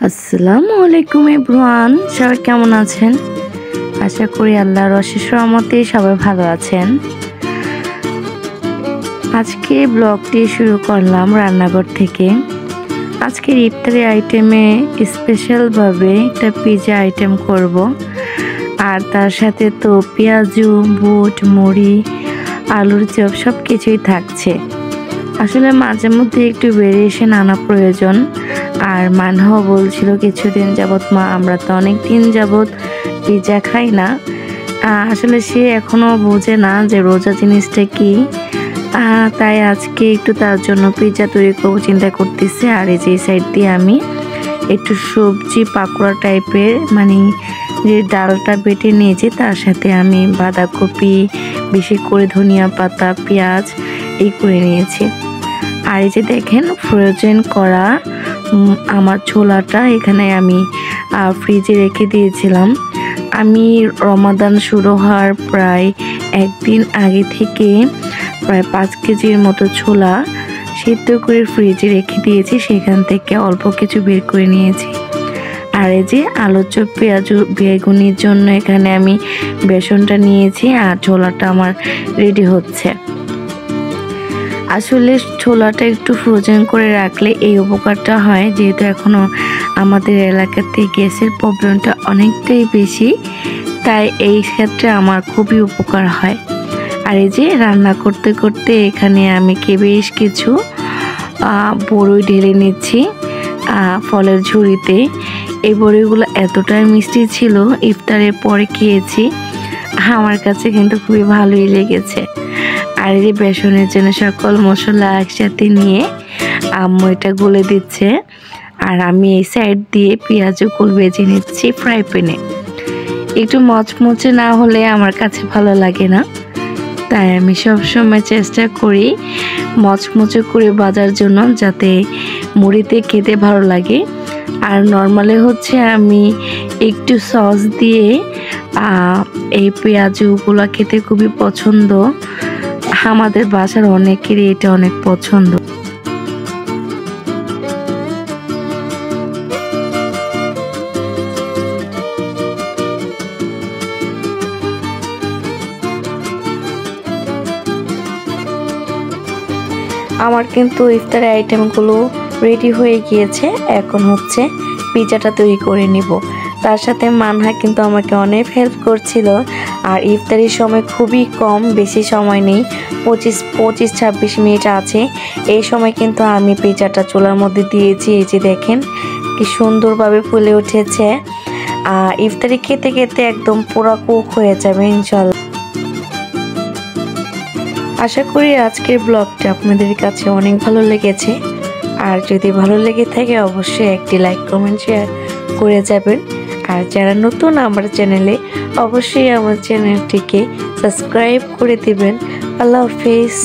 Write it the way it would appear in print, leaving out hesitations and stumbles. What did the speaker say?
আসসালামু আলাইকুম এভরিওয়ান, সবাই কেমন আছেন? আশা করি আল্লাহর অশেষ রহমতে সবাই ভালো আছেন। আজকে ব্লগটি শুরু করলাম রান্নাঘর থেকে। আজকের ইফতারি আইটেমে স্পেশালভাবে একটা পিৎজা আইটেম করব, আর তার সাথে তো পেঁয়াজু, বুট, মুড়ি, আলুর চপ সব কিছুই থাকছে। আসলে মাঝে মধ্যে একটু ভেরিয়েশন আনা প্রয়োজন। আর মানহাও বলছিল কিছুদিন যাবৎ, মা আমরা তো অনেক দিন যাবৎ পিৎজা খাই না। আসলে সে এখনও বোঝে না যে রোজা জিনিসটা কি। তাই আজকে একটু তার জন্য পিৎজা তৈরি করবো চিন্তা করতেছি। আর এই যে সাইড দিয়ে আমি একটু সবজি পাকোড়া টাইপের, মানে যে ডালটা বেটে নিয়েছি তার সাথে আমি বাঁধাকপি, বেশি করে ধনিয়া পাতা, পেঁয়াজ এই করে নিয়েছি। আর এই যে দেখেন ফ্রোজেন করা আমার ছোলাটা এখানে আমি ফ্রিজে রেখে দিয়েছিলাম। আমি রমাদান শুরু হওয়ার প্রায় একদিন আগে থেকে প্রায় 5 কেজির মতো ছোলা সিদ্ধ করে ফ্রিজে রেখে দিয়েছি, সেখান থেকে অল্প কিছু বের করে নিয়েছি। আর এই যে আলুর চপ, পেঁয়াজু, বেগুনির জন্য এখানে আমি বেসনটা নিয়েছি, আর ছোলাটা আমার রেডি হচ্ছে। আসলে ছোলাটা একটু ফ্রোজেন করে রাখলে এই উপকারটা হয়, যেহেতু এখনও আমাদের এলাকাতে গ্যাসের প্রবলেমটা অনেকটাই বেশি, তাই এই ক্ষেত্রে আমার খুবই উপকার হয়। আর এই যে রান্না করতে করতে এখানে আমি বেশ কিছু বড়ই ঢেলে নিচ্ছি ফলের ঝুড়িতে। এই বড়িগুলো এতটাই মিষ্টি ছিল, ইফতারের পরে খেয়েছি, আমার কাছে কিন্তু খুবই ভালোই লেগেছে। আর এই বেসনের জন্য সকল মশলা একসাথে নিয়ে আম্মু এটা গুলে দিচ্ছে, আর আমি এই সাইড দিয়ে পেঁয়াজও কুল ভেজে নিচ্ছি ফ্রাই প্যানে। একটু মচমচে না হলে আমার কাছে ভালো লাগে না, তাই আমি সবসময় চেষ্টা করি মচমচে করে ভাজার জন্য, যাতে মুড়িতে খেতে ভালো লাগে। আর নর্মালি হচ্ছে আমি একটু সস দিয়ে এই পেঁয়াজগুলো খেতে খুবই পছন্দ। আমাদের বাসার অনেকেরই এটা অনেক পছন্দ। আমার কিন্তু ইফতারি আইটেমগুলো রেডি হয়ে গিয়েছে, এখন হচ্ছে পিৎজাটা তৈরি করে নিব। তার সাথে মানহা কিন্তু আমাকে অনেক হেল্প করছিল। আর ইফতারির সময় খুবই কম, বেশি সময় নেই, 25-26 মিনিট আছে। এই সময় কিন্তু আমি পিৎজাটা চুলার মধ্যে দিয়েছি। এই যে দেখেন কি সুন্দরভাবে ফুলে উঠেছে। ইফতারি খেতে খেতে একদম পুরো কুক হয়ে যাবে ইনশাল্লাহ। আশা করি আজকের ব্লগটা আপনাদের কাছে অনেক ভালো লেগেছে। আর যদি ভালো লেগে থাকে অবশ্যই একটি লাইক, কমেন্ট, শেয়ার করে যাবেন। আর যারা নতুন আমার চ্যানেলে, অবশ্যই আমার চ্যানেলটিকে সাবস্ক্রাইব করে দিবেন। আল্লাহ হাফেজ।